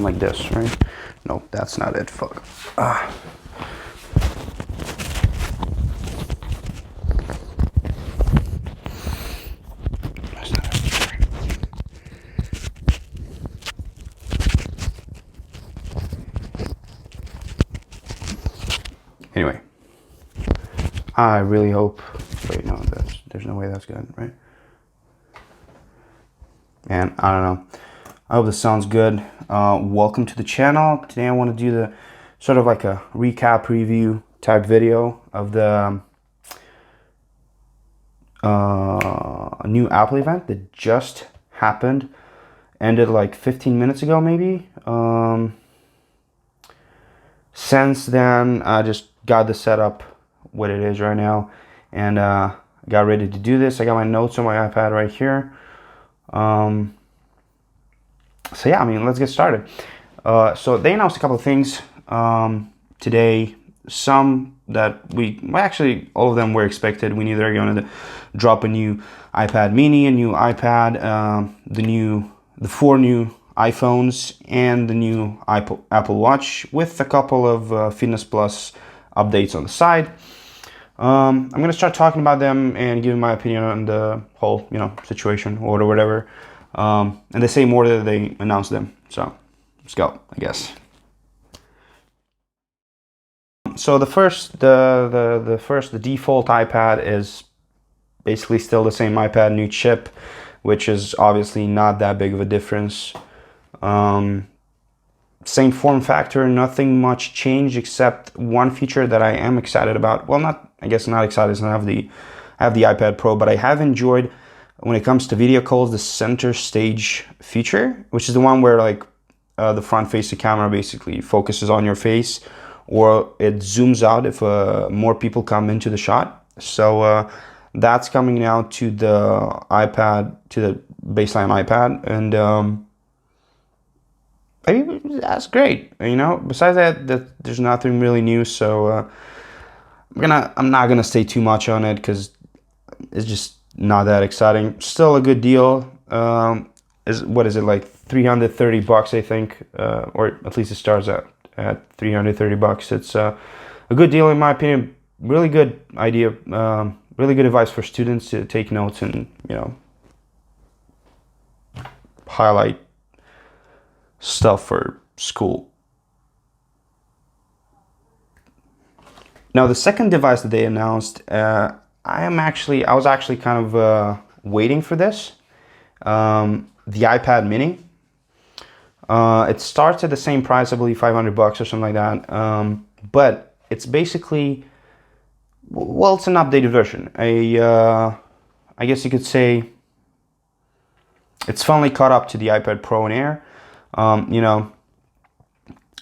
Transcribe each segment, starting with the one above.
something like this, right? No, that's not it. Fuck. That's not it. Anyway, I really hope. Wait, no, there's no way that's good, right? And I don't know. I hope this sounds good. Welcome to the channel. Today I want to do the sort of like a recap review type video of the new Apple event that just happened. Ended like 15 minutes ago maybe. Since then I just got the setup what it is right now, and got ready to do this. I got my notes on my iPad right here. So yeah, I mean, let's get started. So they announced a couple of things today. Some that actually all of them were expected. We knew they were going to drop a new iPad mini, a new iPad, the 4 new iPhones, and the new Apple Watch, with a couple of Fitness Plus updates on the side. I'm gonna start talking about them and giving my opinion on the whole, situation or whatever. And the same order that they announced them. So let's go, I guess. So the default iPad is basically still the same iPad, new chip, which is obviously not that big of a difference. Same form factor, nothing much changed except one feature that I am excited about. Well, not excited, since I have the iPad Pro, but I have enjoyed, when it comes to video calls, the center stage feature, which is the one where like the front facing camera basically focuses on your face, or it zooms out if more people come into the shot. So that's coming now to the iPad, to the baseline iPad, and I mean, that's great. Besides that, there's nothing really new. So I'm not gonna stay too much on it because it's just not that exciting. Still a good deal. What is it, like $330, I think, or at least it starts at $330. It's a good deal in my opinion. Really good idea. Really good advice for students to take notes and highlight stuff for school. Now the second device that they announced, I was actually kind of waiting for this. The iPad mini. It starts at the same price, I believe, $500 or something like that. But it's basically, well, it's an updated version. I guess you could say it's finally caught up to the iPad Pro and Air.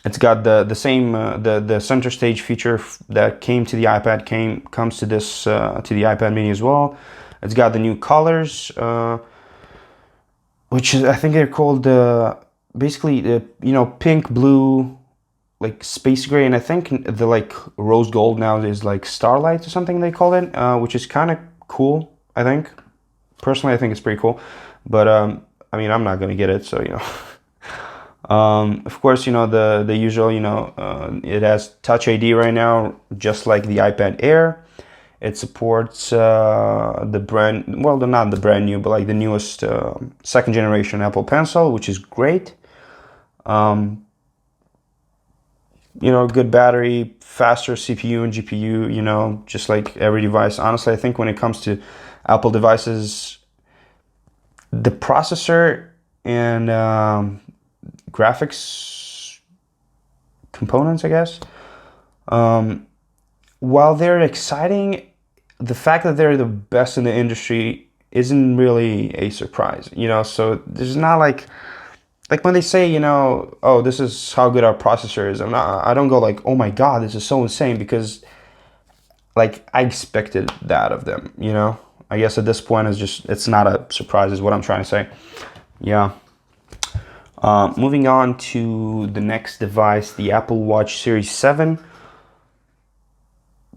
It's got the same the center stage feature that came to the iPad comes to this to the iPad mini as well. It's got the new colors, which is, I think they're called basically pink, blue, like space gray, and I think the like rose gold now is like starlight or something they call it, which is kind of cool. I think personally, I think it's pretty cool, but I mean, I'm not gonna get it, so of course, the usual, it has Touch ID right now, just like the iPad Air. It supports not the brand new, but like the newest second generation Apple Pencil, which is great. Good battery, faster CPU and GPU, just like every device. Honestly, I think when it comes to Apple devices, the processor and graphics components, I guess, while they're exciting, the fact that they're the best in the industry isn't really a surprise, so there's not like when they say, oh, this is how good our processor is, I don't go like, oh my god, this is so insane, because like I expected that of them, I guess at this point it's not a surprise is what I'm trying to say. Yeah. Moving on to the next device, the Apple Watch Series 7.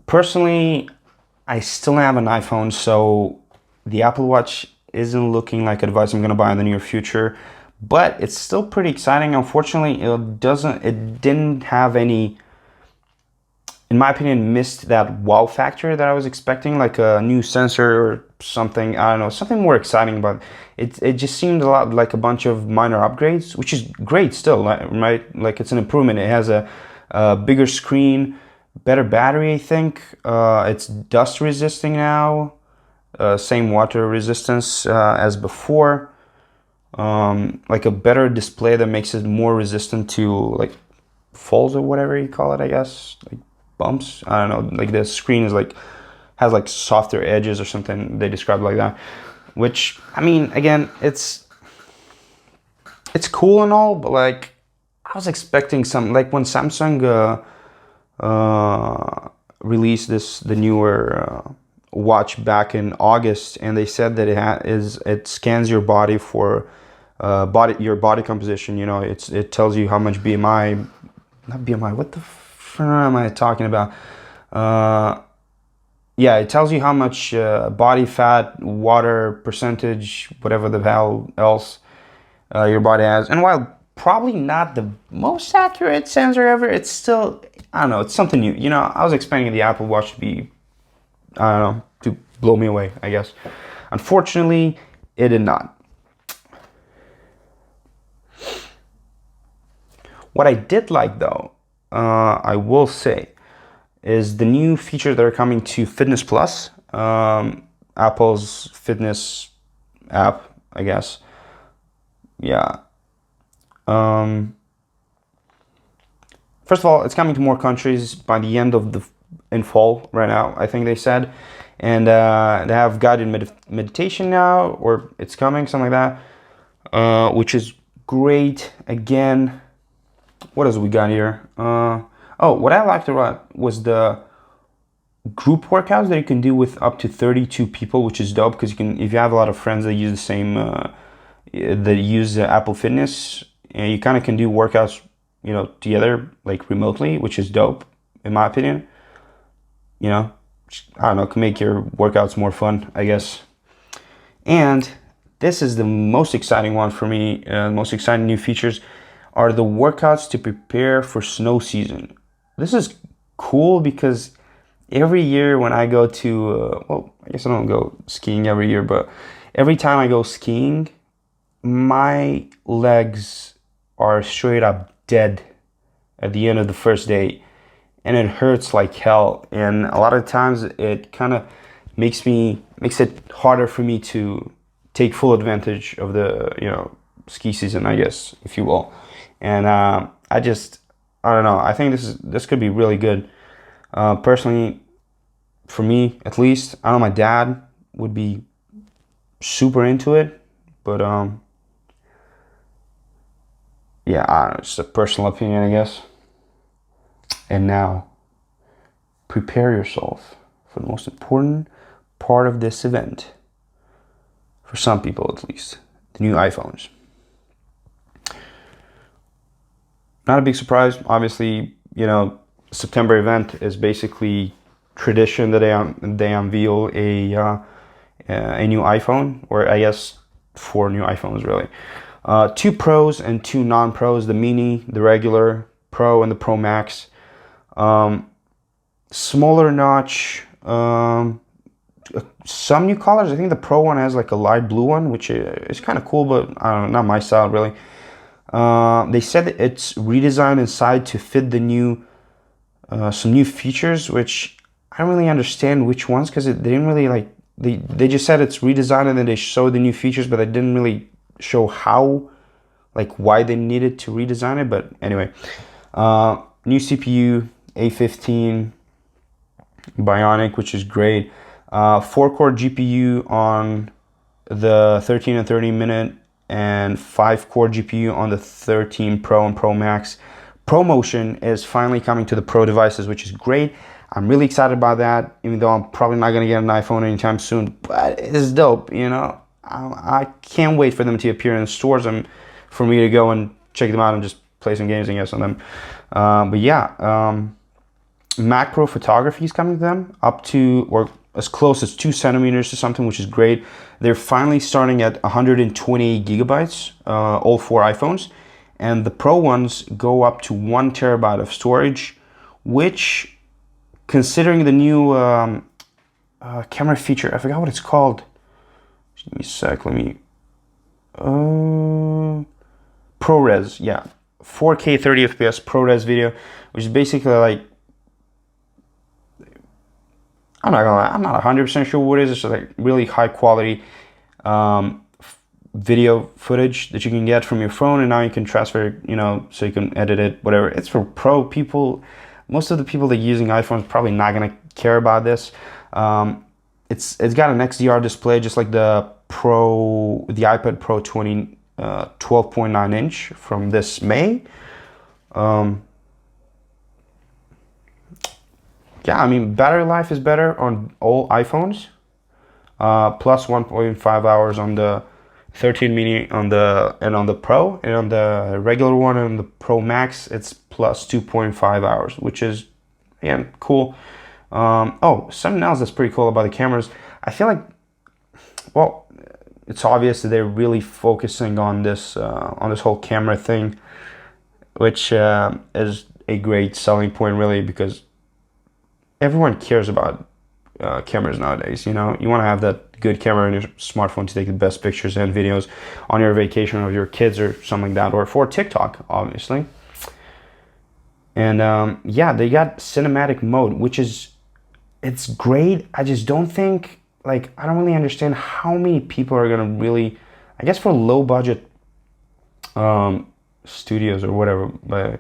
Personally, I still have an iPhone, so the Apple Watch isn't looking like a device I'm going to buy in the near future. but it's still pretty exciting. Unfortunately, it didn't have any, in my opinion, missed that wow factor that I was expecting, like a new sensor or something. I don't know, something more exciting, but it just seemed a lot like a bunch of minor upgrades, which is great still, right? Like it's an improvement. It has a bigger screen, better battery, I think. It's dust resisting now, same water resistance as before. Like a better display that makes it more resistant to like falls or whatever you call it, I guess, like bumps. I don't know. Like the screen is like has like softer edges or something. They describe it like that. Which, I mean, again, it's cool and all, but like I was expecting some, like when Samsung released the newer watch back in August, and they said that it scans your body for your body composition. You know, it tells you how much BMI, not BMI. What the f am I talking about? Yeah, it tells you how much body fat, water percentage, whatever the hell else your body has. And while probably not the most accurate sensor ever, it's still, I don't know, it's something new. You know, I was expecting the Apple Watch to be, I don't know, to blow me away, I guess. Unfortunately, it did not. What I did like, though, I will say, is the new features that are coming to Fitness Plus, Apple's fitness app, I guess. Yeah. First of all, it's coming to more countries by the end of in fall right now, I think they said. And they have guided meditation now, or it's coming, something like that, which is great. Again, what else we got here? Oh, what I liked a lot was the group workouts that you can do with up to 32 people, which is dope because you can, if you have a lot of friends that use the same, that use Apple Fitness, and you kind of can do workouts, you know, together, like remotely, which is dope, in my opinion. You know, I don't know, can make your workouts more fun, I guess. And this is the most exciting one for me. Most exciting new features are the workouts to prepare for snow season. This is cool because every year when I go to, well, I guess I don't go skiing every year, but every time I go skiing, my legs are straight up dead at the end of the first day, and it hurts like hell. And a lot of times it kind of makes it harder for me to take full advantage of the, you know, ski season, I guess, if you will. And I don't know. I think this could be really good. Personally, for me at least, I know my dad would be super into it, but yeah, I don't know, it's a personal opinion, I guess. And now, prepare yourself for the most important part of this event. For some people, at least, the new iPhones. Not a big surprise, obviously. You know, September event is basically tradition that they unveil a new iPhone, or I guess 4 new iPhones really. 2 Pros and 2 non-Pros, the Mini, the regular Pro, and the Pro Max. Smaller notch, some new colors. I think the Pro one has like a light blue one, which is kind of cool, but I don't know, not my style really. They said that it's redesigned inside to fit the new, some new features, which I don't really understand which ones, because they didn't really like, they just said it's redesigned and then they showed the new features, but they didn't really show how, like why they needed to redesign it. But anyway, new CPU, A15 Bionic, which is great. 4-core GPU on the 13 and 30 minute, and 5-core GPU on the 13 Pro and Pro Max. ProMotion is finally coming to the Pro devices, which is great. I'm really excited about that, even though I'm probably not going to get an iPhone anytime soon, but it's dope, you know. I can't wait for them to appear in the stores and for me to go and check them out and just play some games, I guess, on them. But yeah, Mac Pro Photography is coming to them, up to, or as close as 2 centimeters to something, which is great. They're finally starting at 128 gigabytes, all 4 iPhones, and the Pro ones go up to 1 terabyte of storage, which, considering the new camera feature, I forgot what it's called. Just give me a sec. Let me. ProRes, yeah, 4K 30 FPS ProRes video, which is basically like, I'm not gonna lie, I'm not 100% sure what it is. It's just like really high quality video footage that you can get from your phone, and now you can transfer, so you can edit it, whatever. It's for pro people. Most of the people that are using iPhones probably not gonna care about this. It's got an XDR display, just like the iPad Pro 20 12.9 inch from this May. Yeah, I mean, battery life is better on all iPhones, plus 1.5 hours on the 13 mini on the Pro, and on the regular one and the Pro Max it's plus 2.5 hours, which is, again, cool. Oh, something else that's pretty cool about the cameras, I feel like, well, it's obvious that they're really focusing on this whole camera thing, which is a great selling point, really, because everyone cares about cameras nowadays. You want to have that good camera on your smartphone to take the best pictures and videos on your vacation of your kids or something like that, or for TikTok, obviously. And yeah, they got cinematic mode, which it's great. I just don't think, like, I don't really understand how many people are gonna really, I guess for low budget studios or whatever, but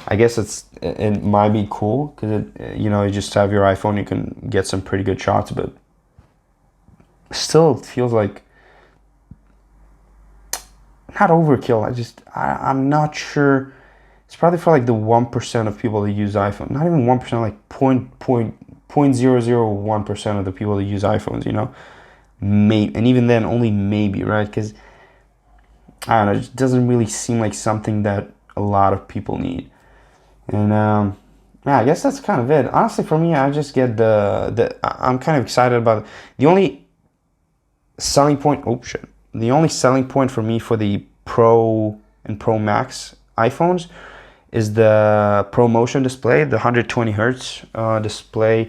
I guess it might be cool because you just have your iPhone, you can get some pretty good shots, but still it feels like not overkill. I'm not sure. It's probably for like the 1% of people that use iPhone. Not even 1%, like 0.001% of the people that use iPhones, Maybe, and even then, only maybe, right? Because, I don't know, it just doesn't really seem like something that a lot of people need. And, yeah, I guess that's kind of it. Honestly, for me, I just get I'm kind of excited about it. The only selling point, the only selling point for me for the Pro and Pro Max iPhones is the ProMotion display, the 120 hertz display,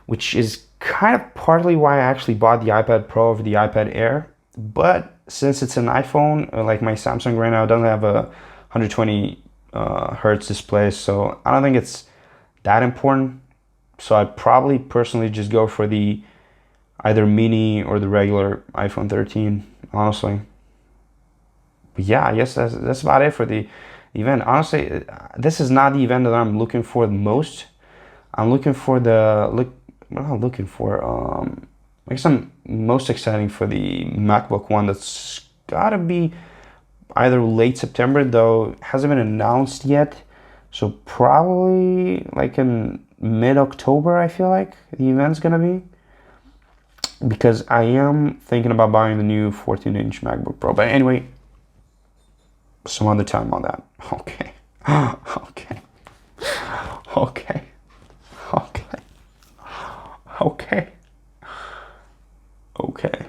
which is kind of partly why I actually bought the iPad Pro over the iPad Air. But since it's an iPhone, like my Samsung right now doesn't have a 120 hertz display, so I don't think it's that important. So I'd probably personally just go for the either mini or the regular iPhone 13, honestly. But yeah, I guess that's about it for the event. Honestly, this is not the event that I'm looking for the most. I'm looking for what am I looking for? I guess I'm most exciting for the MacBook One. That's gotta be either late September, though it hasn't been announced yet. So probably like in mid-October, I feel like the event's gonna be. Because I am thinking about buying the new 14-inch MacBook Pro. But anyway, some other time on that. Okay. Okay. Okay. Okay. Okay. Okay.